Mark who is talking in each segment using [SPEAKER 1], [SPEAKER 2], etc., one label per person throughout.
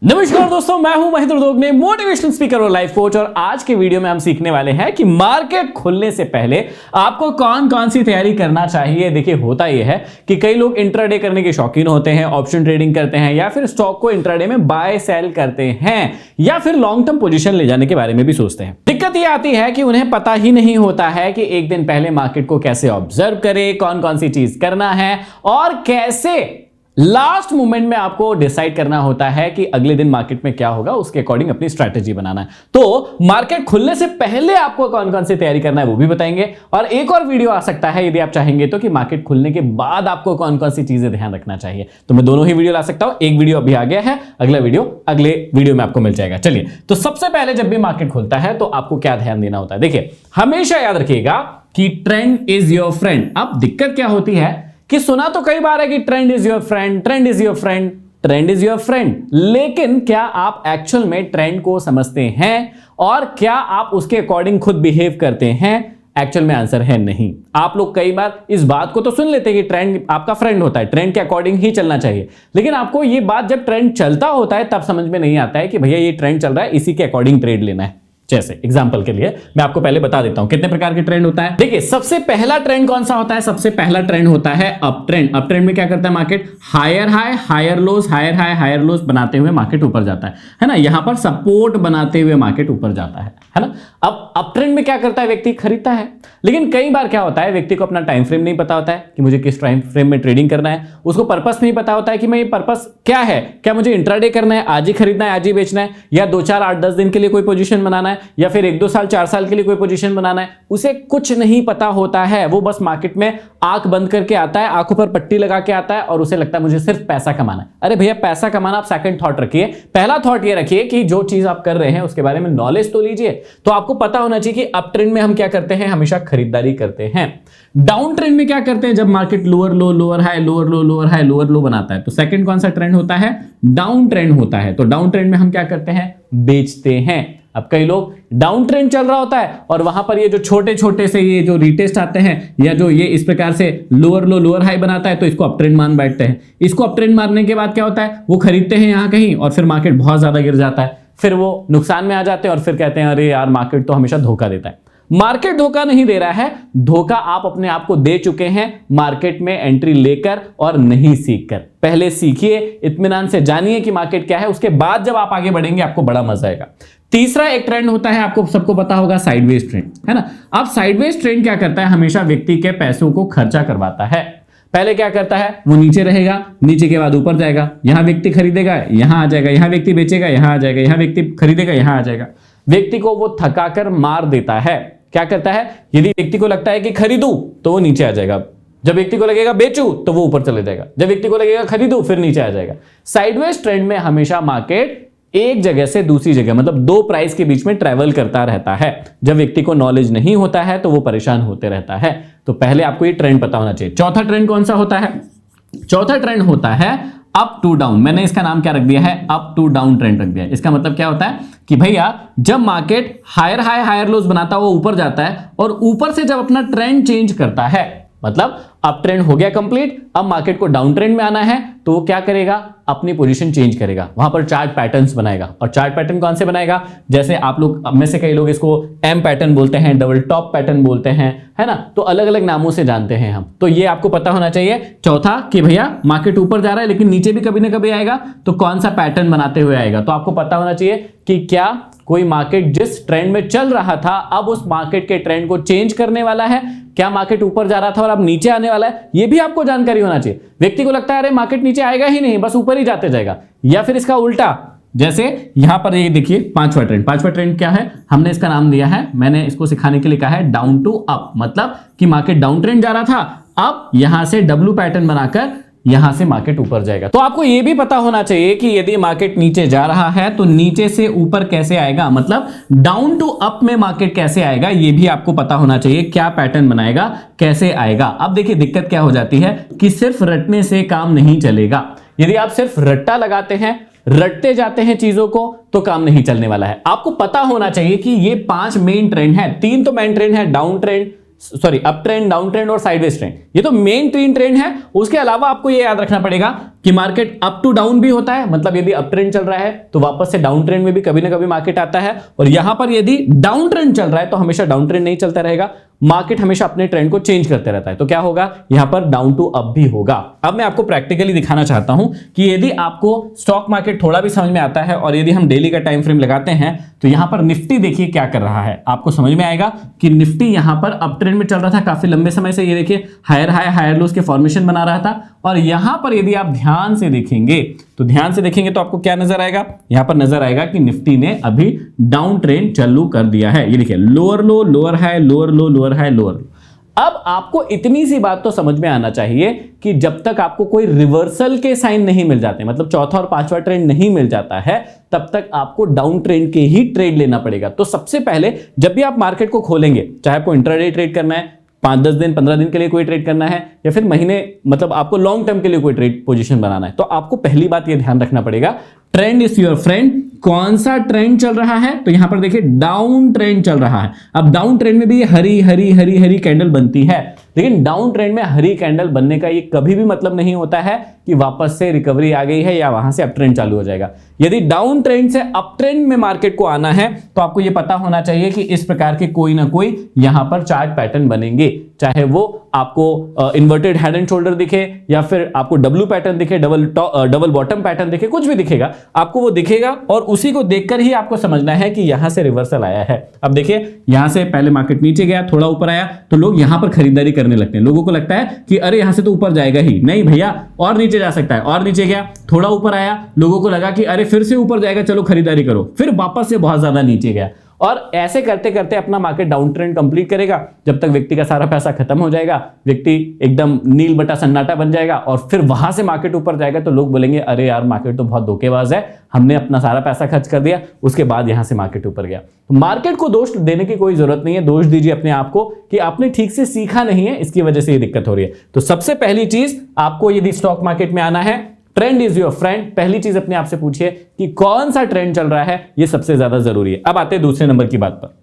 [SPEAKER 1] नमस्कार दोस्तों, मैं हूं महेंद्र दोगने, मोटिवेशनल स्पीकर और लाइफ कोच। और आज के वीडियो में हम सीखने वाले हैं कि मार्केट खुलने से पहले आपको कौन कौन सी तैयारी करना चाहिए। देखिए, होता यह है कि कई लोग इंट्राडे करने के शौकीन होते हैं, ऑप्शन ट्रेडिंग करते हैं, या फिर स्टॉक को इंट्राडे में बाय सेल करते हैं, या फिर लॉन्ग टर्म पोजीशन ले जाने के बारे में भी सोचते हैं। दिक्कत यह आती है कि उन्हें पता ही नहीं होता है कि एक दिन पहले मार्केट को कैसे ऑब्जर्व करें, कौन कौन सी चीज करना है, और कैसे लास्ट मोमेंट में आपको डिसाइड करना होता है कि अगले दिन मार्केट में क्या होगा, उसके अकॉर्डिंग अपनी स्ट्रैटेजी बनाना है। तो मार्केट खुलने से पहले आपको कौन कौन सी तैयारी करना है वो भी बताएंगे। और एक और वीडियो आ सकता है यदि आप चाहेंगे तो, कि मार्केट खुलने के बाद आपको कौन कौन सी चीजें ध्यान रखना चाहिए। तो मैं दोनों ही वीडियो ला सकता हूं। एक वीडियो अभी आ गया है, अगला वीडियो अगले वीडियो में आपको मिल जाएगा। चलिए, तो सबसे पहले जब भी मार्केट खुलता है तो आपको क्या ध्यान देना होता है। देखिए, हमेशा याद रखिएगा कि ट्रेंड इज योर फ्रेंड। अब दिक्कत क्या होती है कि सुना तो कई बार है कि trend is your friend, trend is your friend, trend is your friend, लेकिन क्या आप एक्चुअल में ट्रेंड को समझते हैं और क्या आप उसके अकॉर्डिंग खुद बिहेव करते हैं? एक्चुअल में आंसर है नहीं। आप लोग कई बार इस बात को तो सुन लेते हैं कि ट्रेंड आपका फ्रेंड होता है, ट्रेंड के अकॉर्डिंग ही चलना चाहिए, लेकिन आपको ये बात जब ट्रेंड चलता होता है तब समझ में नहीं आता है कि भैया ये ट्रेंड चल रहा है, इसी के अकॉर्डिंग ट्रेड लेना है। जैसे एग्जांपल के लिए मैं आपको पहले बता देता हूं कितने प्रकार के ट्रेंड होता है। देखिए, सबसे पहला ट्रेंड कौन सा होता है? सबसे पहला ट्रेंड होता है अप ट्रेंड। अप ट्रेंड में क्या करता है market? Higher high, higher lows, higher high, higher lows बनाते हुए मार्केट ऊपर जाता है ना। यहां पर सपोर्ट बनाते हुए मार्केट ऊपर जाता है ना। अब अप ट्रेंड में क्या करता है? व्यक्ति खरीदता है, लेकिन कई बार क्या होता है, व्यक्ति को अपना टाइम फ्रेम नहीं पता होता है कि मुझे किस टाइम फ्रेम में ट्रेडिंग करना है। उसको पर्पस नहीं पता होता है कि मैं ये पर्पस क्या है, क्या मुझे इंट्राडे करना है, आज ही खरीदना है, आज ही बेचना है, या 2 4 8 10 दिन के लिए कोई पोजीशन बनाना है, या फिर 1 2 साल 4 साल के लिए कोई पोजीशन बनाना है। उसे कुछ नहीं पता होता है। वो बस मार्केट में आंख बंद करके आता है, आंखों पर पट्टी लगा के आता है, और उसे लगता है मुझे सिर्फ पैसा कमाना है। अरे भैया, पैसा कमाना आप सेकंड थॉट रखिए। पहला थॉट ये रखिए कि जो चीज आप कर रहे हैं उसके बारे में नॉलेज तो लीजिए। तो आपको पता होना चाहिए कि अप ट्रेंड में हम क्या करते हैं, हमेशा खरीदारी करते हैं। डाउन ट्रेंड में क्या करते हैं? जब मार्केट लोअर लो, लोअर हाई, लोअर लो, लोअर हाई, लोअर लो बनाता है, तो सेकंड कौन सा ट्रेंड होता है? डाउन ट्रेंड होता है। तो डाउन ट्रेंड में हम क्या करते हैं? बेचते हैं। अब कई लोग डाउन ट्रेंड चल रहा होता है और वहां पर ये जो छोटे छोटे से ये जो रिटेस्ट आते हैं, या जो ये इस प्रकार से लोअर लो, लोअर हाई बनाता है, तो इसको अप ट्रेंड मान बैठते हैं। इसको अप ट्रेंड मारने के बाद क्या होता है? वो खरीदते हैं यहां कहीं, और फिर मार्केट बहुत ज्यादा गिर जाता है, फिर वो नुकसान में आ जाते हैं, और फिर कहते हैं अरे यार, मार्केट तो हमेशा धोखा देता है। मार्केट धोखा नहीं दे रहा है, धोखा आप अपने आप को दे चुके हैं मार्केट में एंट्री लेकर और नहीं सीखकर। पहले सीखिए, इत्मीनान से जानिए कि मार्केट क्या है, उसके बाद जब आप आगे बढ़ेंगे आपको बड़ा मजा आएगा। तीसरा एक ट्रेंड होता है, आपको सबको पता होगा, साइडवेज ट्रेंड, है ना। अब साइडवेज ट्रेंड क्या करता है? हमेशा व्यक्ति के पैसों को खर्चा करवाता है। पहले क्या करता है? वो नीचे रहेगा, नीचे के बाद ऊपर जाएगा, यहां व्यक्ति खरीदेगा, यहां आ जाएगा, यहां व्यक्ति बेचेगा, यहां आ जाएगा, यहां व्यक्ति खरीदेगा, यहां आ जाएगा। व्यक्ति को वो थकाकर मार देता है। क्या करता है? यदि व्यक्ति को लगता है कि खरीदूं तो वो नीचे आ जाएगा, जब व्यक्ति को लगेगा बेचूं तो वो ऊपर चले जाएगा, जब व्यक्ति को लगेगा खरीदूं फिर नीचे आ जाएगा। साइडवेज ट्रेंड में हमेशा मार्केट एक जगह से दूसरी जगह, मतलब 2 प्राइस के बीच में ट्रैवल करता रहता है। जब व्यक्ति को नॉलेज नहीं होता है तो वो परेशान होते रहता है। तो पहले आपको ये ट्रेंड पता होना चाहिए। चौथा ट्रेंड कौन सा होता है? चौथा ट्रेंड होता है अप टू डाउन। मैंने इसका नाम क्या रख दिया है? अप टू डाउन ट्रेंड रख दिया है। इसका मतलब क्या होता है कि भैया, जब market higher high, higher lows बनाता है, वो ऊपर जाता है, और ऊपर से जब अपना ट्रेंड चेंज करता है, मतलब अप ट्रेंड हो गया कंप्लीट, अब मार्केट को डाउन ट्रेंड में आना है, तो वो क्या करेगा? अपनी पोजीशन चेंज करेगा, वहां पर चार्ट पैटर्न्स बनाएगा। और चार्ट पैटर्न कौन से बनाएगा? जैसे आप लोग में से कई लोग इसको एम पैटर्न बोलते हैं, डबल टॉप पैटर्न बोलते हैं, है ना। तो अलग अलग नामों से जानते हैं हम। तो ये आपको पता होना चाहिए। चौथा कि भैया, मार्केट ऊपर जा रहा है लेकिन नीचे भी कभी ना कभी आएगा, तो कौन सा पैटर्न बनाते हुए आएगा। तो आपको पता होना चाहिए कि क्या कोई मार्केट जिस ट्रेंड में चल रहा था अब उस मार्केट के ट्रेंड को चेंज करने वाला है, क्या मार्केट ऊपर जा रहा था और अब नीचे आने वाला है, ये भी आपको जानकारी होना चाहिए। व्यक्ति को लगता है अरे मार्केट नीचे आएगा ही नहीं, बस ऊपर ही जाते जाएगा, या फिर इसका उल्टा, जैसे यहां पर ये देखिए पांचवा ट्रेंड। पांचवा ट्रेंड क्या है? हमने इसका नाम दिया है, मैंने इसको सिखाने के लिए कहा है डाउन टू अप। मतलब कि मार्केट डाउन ट्रेंड जा रहा था, अब यहां से डब्ल्यू पैटर्न बनाकर यहां से मार्केट ऊपर जाएगा। तो आपको यह भी पता होना चाहिए कि यदि मार्केट नीचे जा रहा है तो नीचे से ऊपर कैसे आएगा, मतलब डाउन टू अप में मार्केट कैसे आएगा, यह भी आपको पता होना चाहिए। क्या पैटर्न बनाएगा, कैसे आएगा। अब देखिए, दिक्कत क्या हो जाती है कि सिर्फ रटने से काम नहीं चलेगा। यदि आप सिर्फ रट्टा लगाते हैं, रटते जाते हैं चीजों को, तो काम नहीं चलने वाला है। आपको पता होना चाहिए कि ये 5 मेन ट्रेंड है। 3 तो मेन ट्रेंड है, down trend, up trend, down trend और साइडवेज ट्रेंड। ये तो मेन 3 ट्रेंड है। उसके अलावा आपको ये याद रखना पड़ेगा कि मार्केट अप टू डाउन भी होता है, मतलब यदि अप ट्रेंड चल रहा है तो वापस से डाउन ट्रेंड में भी कभी ना कभी मार्केट आता है, और यहां पर यदि डाउन ट्रेंड चल रहा है तो हमेशा डाउन ट्रेंड नहीं चलता रहेगा, मार्केट हमेशा अपने ट्रेंड को चेंज करते रहता है। तो क्या होगा, यहां पर डाउन टू अप भी होगा। अब मैं आपको प्रैक्टिकली दिखाना चाहता हूं कि यदि आपको स्टॉक मार्केट थोड़ा भी समझ में आता है और यदि हम डेली का टाइम फ्रेम लगाते हैं तो यहां पर निफ्टी देखिए क्या कर रहा है, आपको समझ में आएगा कि निफ्टी यहां पर अप ट्रेंड में चल रहा था काफी लंबे समय से। ये देखिए हायर हाई हायर लोस के फॉर्मेशन बना रहा था, और यहां पर यदि आप ध्यान से देखेंगे तो आपको क्या नजर आएगा, यहां पर नजर आएगा कि निफ्टी ने अभी डाउन ट्रेंड चालू कर दिया है। ये देखिए लोअर लो लोअर हाई लोअर लो लोअर हाई लोअर लो। अब आपको इतनी सी बात तो समझ में आना चाहिए कि जब तक आपको कोई रिवर्सल के साइन नहीं मिल जाते, मतलब चौथा और पांचवा ट्रेंड नहीं मिल जाता है, तब तक आपको डाउन ट्रेंड के ही ट्रेड लेना पड़ेगा। तो सबसे पहले जब भी आप मार्केट को खोलेंगे, चाहे आपको इंट्राडे ट्रेड करना है, 5-10 दिन 15 दिन के लिए कोई ट्रेड करना है, या फिर महीने, मतलब आपको लॉन्ग टर्म के लिए कोई ट्रेड पोजीशन बनाना है, तो आपको पहली बात यह ध्यान रखना पड़ेगा, ट्रेंड इज योर फ्रेंड। कौन सा ट्रेंड चल रहा है, तो यहां पर देखिए डाउन ट्रेंड चल रहा है। अब डाउन ट्रेंड में भी हरी हरी हरी हरी कैंडल बनती है, लेकिन डाउन ट्रेंड में हरी कैंडल बनने का ये कभी भी मतलब नहीं होता है कि वापस से रिकवरी आ गई है या वहां से अप ट्रेंड चालू हो जाएगा। यदि डाउन ट्रेंड से अप ट्रेंड में मार्केट को आना है तो आपको ये पता होना चाहिए कि इस प्रकार के कोई ना कोई यहां पर चार्ट पैटर्न बनेंगे, चाहे वो आपको इन्वर्टेड हेड एंड शोल्डर दिखे या फिर आपको डब्ल्यू पैटर्न दिखे, डबल बॉटम पैटर्न दिखे, कुछ भी दिखेगा आपको वो दिखेगा, और उसी को देखकर ही आपको समझना है कि यहां से रिवर्सल आया है। अब देखिए यहां से पहले मार्केट नीचे गया, थोड़ा ऊपर आया, तो लोग यहां पर खरीदारी करने लगते हैं। लोगों को लगता है कि अरे यहां से तो ऊपर जाएगा ही नहीं भैया, और नीचे जा सकता है, और नीचे गया, थोड़ा ऊपर आया, लोगों को लगा कि अरे फिर से ऊपर जाएगा, चलो खरीदारी करो, फिर वापस से बहुत ज्यादा नीचे गया, और ऐसे करते करते अपना मार्केट डाउन ट्रेंड कंप्लीट करेगा, जब तक व्यक्ति का सारा पैसा खत्म हो जाएगा, व्यक्ति एकदम नील बटा सन्नाटा बन जाएगा, और फिर वहां से मार्केट ऊपर जाएगा तो लोग बोलेंगे अरे यार मार्केट तो बहुत धोखेबाज है, हमने अपना सारा पैसा खर्च कर दिया, उसके बाद यहां से मार्केट ऊपर गया। तो मार्केट को दोष देने की कोई जरूरत नहीं है, दोष दीजिए अपने आप को कि आपने ठीक से सीखा नहीं है, इसकी वजह से ये दिक्कत हो रही है। तो सबसे पहली चीज, आपको यदि स्टॉक मार्केट में आना है, ट्रेंड इज योर फ्रेंड, पहली चीज अपने आप से पूछिए कि कौन सा ट्रेंड चल रहा है, यह सबसे ज्यादा जरूरी है। अब आते हैं दूसरे नंबर की बात पर।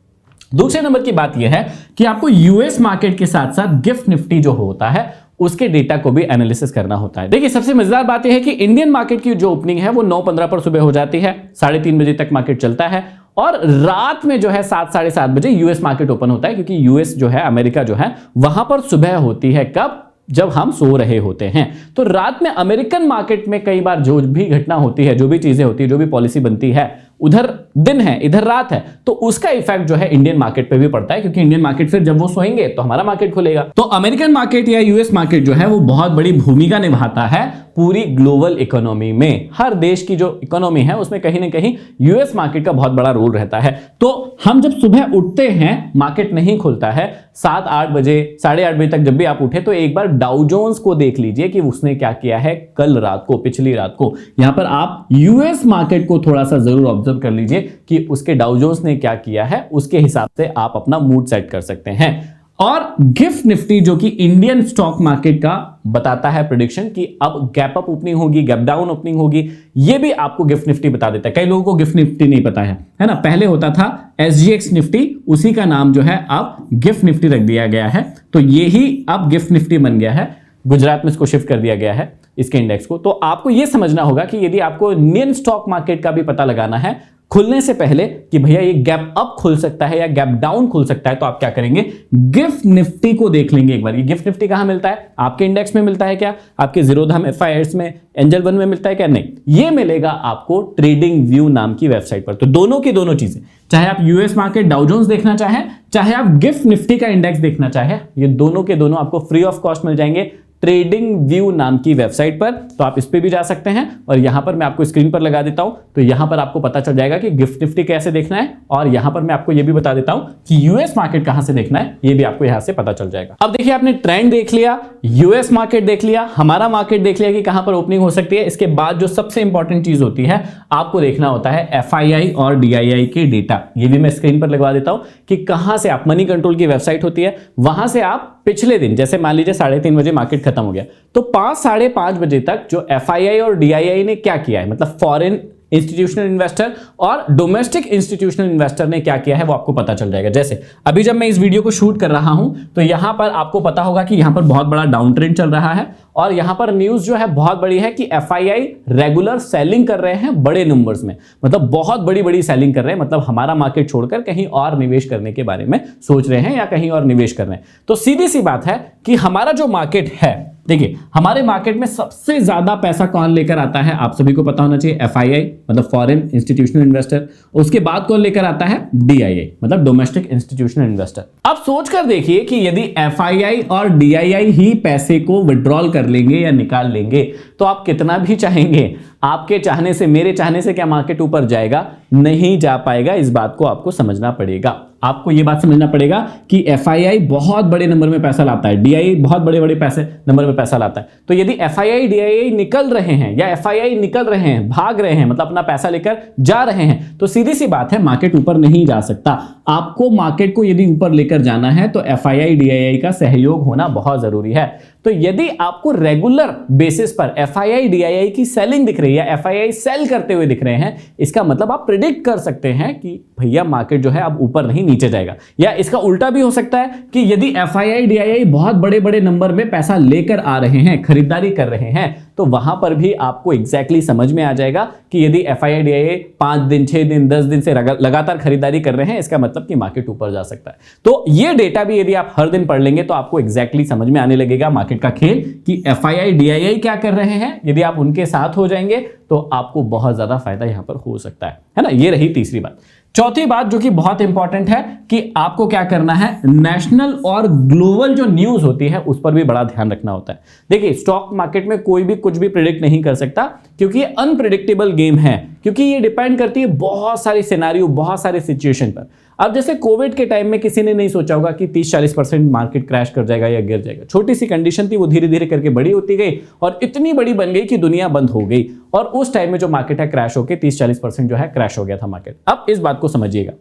[SPEAKER 1] दूसरे नंबर की बात यह है कि आपको यूएस मार्केट के साथ साथ गिफ्ट निफ्टी जो होता है उसके डेटा को भी एनालिसिस करना होता है। देखिए सबसे मजेदार बात यह है कि इंडियन मार्केट की जो ओपनिंग है वो 9:15 पर सुबह हो जाती है, 3:30 बजे तक मार्केट चलता है, और रात में जो है 7 साढ़े 7 बजे यूएस मार्केट ओपन होता है, क्योंकि यूएस जो है अमेरिका जो है वहां पर सुबह होती है, कब, जब हम सो रहे होते हैं। तो रात में अमेरिकन मार्केट में कई बार जो भी घटना होती है, जो भी चीजें होती है, जो भी पॉलिसी बनती है, उधर दिन है इधर रात है, तो उसका इफेक्ट जो है इंडियन मार्केट पे भी पड़ता है, क्योंकि इंडियन मार्केट फिर जब वो सोएंगे तो हमारा मार्केट खुलेगा। तो अमेरिकन मार्केट या यूएस मार्केट जो है वो बहुत बड़ी भूमिका निभाता है पूरी ग्लोबल इकोनॉमी में। हर देश की जो इकोनॉमी है उसमें कहीं ना कहीं यूएस मार्केट का बहुत बड़ा रोल रहता है। तो हम जब सुबह उठते हैं, मार्केट नहीं खुलता है, 7-8 बजे 8:30 बजे तक जब भी आप उठे तो एक बार डाउ जोन्स को देख लीजिए कि उसने क्या किया है कल रात को, पिछली रात को। यहां पर आप यूएस मार्केट को थोड़ा सा जरूर ऑब्जर्व कर लीजिए कि उसके डाउ जोन्स ने क्या किया है, उसके हिसाब से आप अपना मूड सेट कर सकते हैं। और गिफ्ट निफ्टी जो कि इंडियन स्टॉक मार्केट का बताता है प्रेडिक्शन कि अब गैप अप ओपनिंग होगी, गैप डाउन ओपनिंग होगी, ये भी आपको गिफ्ट निफ्टी बता देता है। कई लोगों को गिफ्ट निफ्टी नहीं पता है ना, पहले होता था एसजीएक्स निफ्टी, उसी का नाम जो है अब गिफ्ट निफ्टी रख दिया गया है, तो ये ही अब गिफ्ट निफ्टी बन गया है। गुजरात में इसको शिफ्ट कर दिया गया है इसके इंडेक्स को। तो आपको यह समझना होगा कि यदि आपको इंडियन स्टॉक मार्केट का भी पता लगाना है खुलने से पहले कि भैया ये गैप अप खुल सकता है या गैप डाउन खुल सकता है, तो आप क्या करेंगे, गिफ्ट निफ्टी को देख लेंगे एक बार। ये गिफ्ट निफ्टी कहां मिलता है, आपके इंडेक्स में मिलता है क्या, आपके जीरोधा एफआईआईएस में, एंजल वन में मिलता है क्या, नहीं, ये मिलेगा आपको ट्रेडिंग व्यू नाम की वेबसाइट पर। तो दोनों की दोनों चीजें, चाहे आप यूएस मार्केट डाउ जोन्स देखना चाहें, चाहे आप गिफ्ट निफ्टी का इंडेक्स देखना चाहें, ये दोनों के दोनों आपको फ्री ऑफ कॉस्ट मिल जाएंगे ट्रेडिंग व्यू नाम की वेबसाइट पर। तो आप इस पे भी जा सकते हैं, और यहां पर मैं आपको स्क्रीन पर लगा देता हूं, तो यहां पर आपको पता चल जाएगा कि गिफ्ट निफ्टी कैसे देखना है, और यहां पर मैं आपको यह भी बता देता हूं कि यूएस मार्केट कहां से देखना है, यह भी आपको यहां से पता चल जाएगा। अब देखिए आपने ट्रेंड देख लिया, यूएस मार्केट देख लिया, हमारा मार्केट देख लिया कि कहां पर ओपनिंग हो सकती है। इसके बाद जो सबसे इंपॉर्टेंट चीज होती है, आपको देखना होता है एफआईआई और डीआईआई के डेटा। ये भी मैं स्क्रीन पर लगवा देता हूं कि कहां से आप, मनी कंट्रोल की वेबसाइट होती है, वहां से आप पिछले दिन, जैसे मान लीजिए 3:30 बजे मार्केट खत्म हो गया, तो 5 साढ़े 5 बजे तक जो एफआईआई और डीआईआई ने क्या किया है, मतलब फॉरेन इंस्टीट्यूशनल इन्वेस्टर और डोमेस्टिक इंस्टीट्यूशनल इन्वेस्टर ने क्या किया है वो आपको पता चल जाएगा। जैसे अभी जब मैं इस वीडियो को शूट कर रहा हूं तो यहां पर आपको पता होगा कि यहां पर बहुत बड़ा डाउन ट्रेंड चल रहा है और यहां पर न्यूज जो है बहुत बड़ी है कि एफआईआई रेगुलर सेलिंग कर रहे हैं बड़े नंबर्स में, मतलब बहुत बड़ी बड़ी सेलिंग कर रहे हैं, मतलब हमारा मार्केट छोड़कर कहीं और निवेश करने के बारे में सोच रहे हैं या कहीं और निवेश कर रहे हैं। तो सीधी सी बात है कि हमारा जो मार्केट है, देखिए हमारे मार्केट में सबसे ज्यादा पैसा कौन लेकर आता है आप सभी को पता होना चाहिए, एफआईआई मतलब फॉरेन इंस्टीट्यूशनल इन्वेस्टर। उसके बाद कौन लेकर आता है, डीआईआई मतलब डोमेस्टिक इंस्टीट्यूशनल इन्वेस्टर। अब सोचकर देखिए कि यदि एफआईआई और डीआईआई ही पैसे को विड्रॉल कर लेंगे या निकाल लेंगे तो आप कितना भी चाहेंगे, आपके चाहने से मेरे चाहने से क्या मार्केट ऊपर जाएगा, नहीं जा पाएगा। इस बात को आपको समझना पड़ेगा, आपको यह बात समझना पड़ेगा कि एफआईआई बहुत बड़े नंबर में पैसा लाता है, डीआईआई बहुत बड़े बड़े पैसे नंबर में पैसा लाता है। तो यदि एफआईआई डीआईआई निकल रहे हैं या एफआईआई निकल रहे हैं, भाग रहे हैं, मतलब अपना पैसा लेकर जा रहे हैं, तो सीधी सी बात है मार्केट ऊपर नहीं जा सकता। आपको मार्केट को यदि ऊपर लेकर जाना है तो एफआईआई डीआईआई का सहयोग होना बहुत जरूरी है। तो यदि आपको रेगुलर बेसिस पर एफआईआई डीआईआई की सेलिंग दिख रही है, एफआईआई सेल करते हुए दिख रहे हैं, इसका मतलब आप प्रिडिक्ट कर सकते हैं कि भैया मार्केट जो है अब ऊपर नहीं नीचे जाएगा। या इसका उल्टा भी हो सकता है कि यदि एफआईआई डीआईआई बहुत बड़े बड़े नंबर में पैसा लेकर आ रहे हैं, खरीदारी कर रहे हैं, तो वहां पर भी आपको एग्जैक्टली समझ में आ जाएगा कि यदि एफआईआई डीआईआई 5 दिन 6 दिन 10 दिन से लगातार खरीदारी कर रहे हैं, इसका मतलब कि मार्केट ऊपर जा सकता है। तो ये डेटा भी यदि आप हर दिन पढ़ लेंगे तो आपको एग्जैक्टली समझ में आने लगेगा मार्केट का खेल कि एफआईआई डीआईआई क्या कर रहे हैं। यदि आप उनके साथ हो जाएंगे तो आपको बहुत ज्यादा फायदा यहां पर हो सकता है ना। ये रही तीसरी बात। चौथी बात जो कि बहुत इंपॉर्टेंट है कि आपको क्या करना है, नेशनल और ग्लोबल जो न्यूज होती है उस पर भी बड़ा ध्यान रखना होता है। देखिए स्टॉक मार्केट में कोई भी कुछ भी प्रिडिक्ट नहीं कर सकता क्योंकि ये अनप्रिडिक्टेबल गेम है, क्योंकि ये डिपेंड करती है बहुत सारी सिनेरियो, बहुत सारे सिचुएशन पर। अब जैसे कोविड के टाइम में किसी ने नहीं सोचा होगा कि 30-40% मार्केट क्रैश कर जाएगा या गिर जाएगा। छोटी सी कंडीशन थी, वो धीरे धीरे करके बड़ी होती गई और इतनी बड़ी बन गई कि दुनिया बंद हो गई और उस टाइम में जो मार्केट है क्रैश होकर 30-40% जो है क्रैश हो गया था मार्केट। अब इस बात को समझिएगा,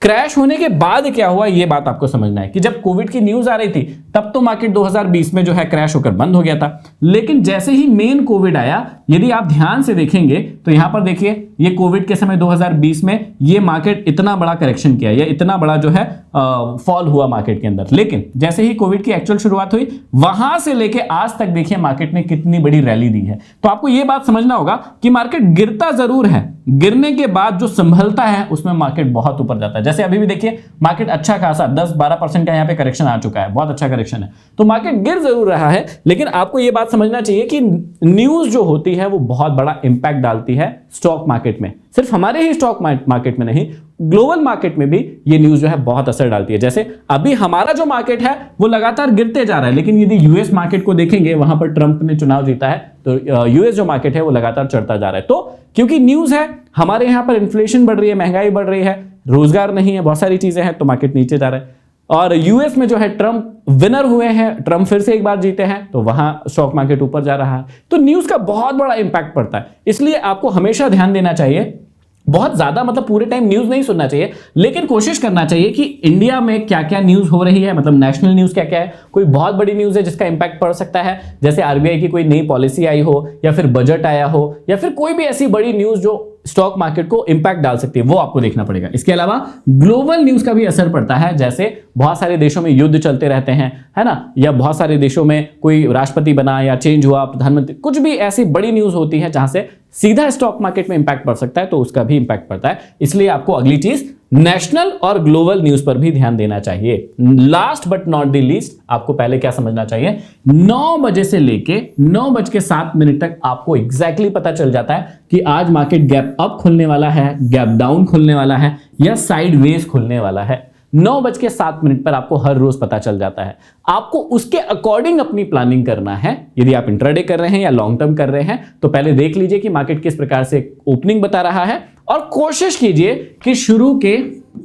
[SPEAKER 1] क्रैश होने के बाद क्या हुआ ये बात आपको समझना है कि जब कोविड की न्यूज आ रही थी तब तो मार्केट 2020 में जो है क्रैश होकर बंद हो गया था, लेकिन जैसे ही मेन कोविड आया, यदि आप ध्यान से देखेंगे तो यहां पर देखिए ये कोविड के समय 2020 में ये मार्केट इतना बड़ा करेक्शन किया, या इतना बड़ा जो है फॉल हुआ मार्केट के अंदर, लेकिन जैसे ही कोविड की एक्चुअल शुरुआत हुई वहां से लेके आज तक देखिए मार्केट ने कितनी बड़ी रैली दी है। तो आपको यह बात समझना होगा कि मार्केट गिरता जरूर है, गिरने के बाद जो संभलता है उसमें मार्केट बहुत ऊपर जाता है। जैसे अभी भी देखिए मार्केट अच्छा खासा 10-12% का यहां पे करेक्शन आ चुका है, बहुत अच्छा करेक्शन है। तो मार्केट गिर जरूर रहा है, लेकिन आपको यह बात समझना चाहिए कि न्यूज जो होती है वो बहुत बड़ा इंपैक्ट डालती है स्टॉक मार्केट में। सिर्फ हमारे ही स्टॉक मार्केट में नहीं, ग्लोबल मार्केट में भी ये न्यूज जो है बहुत असर डालती है। जैसे अभी हमारा जो मार्केट है वो लगातार गिरते जा रहा है, लेकिन यदि यूएस मार्केट को देखेंगे, वहां पर ट्रंप ने चुनाव जीता है तो यूएस जो मार्केट है वो लगातार चढ़ता जा रहा है। तो क्योंकि न्यूज है, हमारे यहां पर इन्फ्लेशन बढ़ रही है, महंगाई बढ़ रही है, रोजगार नहीं है, बहुत सारी चीजें हैं, तो मार्केट नीचे जा रहा है। और यूएस में जो है ट्रंप विनर हुए हैं, ट्रंप फिर से एक बार जीते हैं, तो वहां स्टॉक मार्केट ऊपर जा रहा है। तो न्यूज का बहुत बड़ा इंपैक्ट पड़ता है, इसलिए आपको हमेशा ध्यान देना चाहिए। बहुत ज्यादा मतलब पूरे टाइम न्यूज नहीं सुनना चाहिए, लेकिन कोशिश करना चाहिए कि इंडिया में क्या क्या न्यूज हो रही है, मतलब नेशनल न्यूज क्या क्या है। कोई बहुत बड़ी न्यूज है जिसका इंपैक्ट पड़ सकता है, जैसे आरबीआई की कोई नई पॉलिसी आई हो, या फिर बजट आया हो, या फिर कोई भी ऐसी बड़ी न्यूज जो स्टॉक मार्केट को इंपैक्ट डाल सकती है, वो आपको देखना पड़ेगा। इसके अलावा ग्लोबल न्यूज का भी असर पड़ता है, जैसे बहुत सारे देशों में युद्ध चलते रहते हैं, है ना, या बहुत सारे देशों में कोई राष्ट्रपति बना या चेंज हुआ, प्रधानमंत्री, कुछ भी ऐसी बड़ी न्यूज होती है जहां से सीधा स्टॉक मार्केट में इंपैक्ट पड़ सकता है, तो उसका भी इंपैक्ट पड़ता है। इसलिए आपको अगली चीज नेशनल और ग्लोबल न्यूज पर भी ध्यान देना चाहिए। Last but not the least, आपको पहले क्या समझना चाहिए, 9 बजे से लेके 9:07 तक आपको एग्जैक्टली पता चल जाता है कि आज मार्केट गैप अप खुलने वाला है, गैप डाउन खुलने वाला है, या साइडवेज खुलने वाला है। 9:07 पर आपको हर रोज पता चल जाता है। आपको उसके अकॉर्डिंग अपनी प्लानिंग करना है। यदि आप इंट्राडे कर रहे हैं या लॉन्ग टर्म कर रहे हैं तो पहले देख लीजिए कि मार्केट किस प्रकार से ओपनिंग बता रहा है, और कोशिश कीजिए कि शुरू के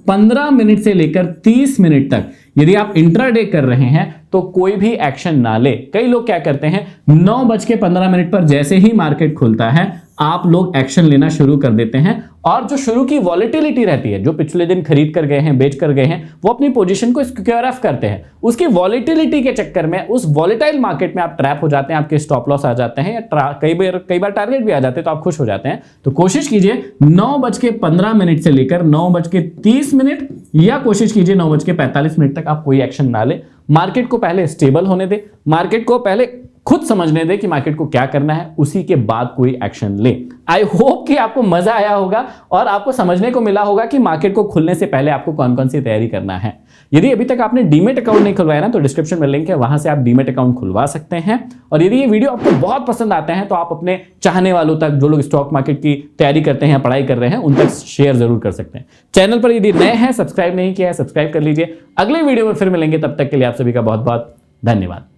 [SPEAKER 1] 15 मिनट से लेकर 30 मिनट तक यदि आप इंट्राडे कर रहे हैं तो कोई भी एक्शन ना ले। कई लोग क्या करते हैं, 9:15 पर जैसे ही मार्केट खुलता है आप लोग एक्शन लेना शुरू कर देते हैं और जो शुरू की वॉलेटिलिटी रहती है, जो पिछले दिन खरीद कर गए हैं, बेच कर गए हैं, वो अपनी पोजीशन को सिक्योर ऑफ करते हैं। उसकी वॉलेटिलिटी के चक्कर में उस वॉलेटाइल मार्केट में आप ट्रैप हो जाते हैं, आपके स्टॉप लॉस आ जाते हैं या कई बार टारगेट भी आ जाते हैं, तो आप खुश हो जाते हैं। तो कोशिश कीजिए 9:15 से लेकर 9:30 या कोशिश कीजिए 9:45 तक आप कोई एक्शन ना ले। मार्केट को पहले स्टेबल होने दे, मार्केट को पहले खुद समझने दे कि मार्केट को क्या करना है, उसी के बाद कोई एक्शन ले। आई होप कि आपको मजा आया होगा और आपको समझने को मिला होगा कि मार्केट को खुलने से पहले आपको कौन कौन सी तैयारी करना है। यदि अभी तक आपने डीमेट अकाउंट नहीं खुलवाया ना, तो डिस्क्रिप्शन में लिंक है, वहां से आप डीमेट अकाउंट खुलवा सकते हैं। और यदि ये वीडियो आपको बहुत पसंद आते हैं तो आप अपने चाहने वालों तक, जो लोग स्टॉक मार्केट की तैयारी करते हैं, पढ़ाई कर रहे हैं, उन तक शेयर जरूर कर सकते हैं। चैनल पर यदि नए हैं, सब्सक्राइब नहीं किया है, सब्सक्राइब कर लीजिए। अगले वीडियो में फिर मिलेंगे, तब तक के लिए आप सभी का बहुत बहुत धन्यवाद।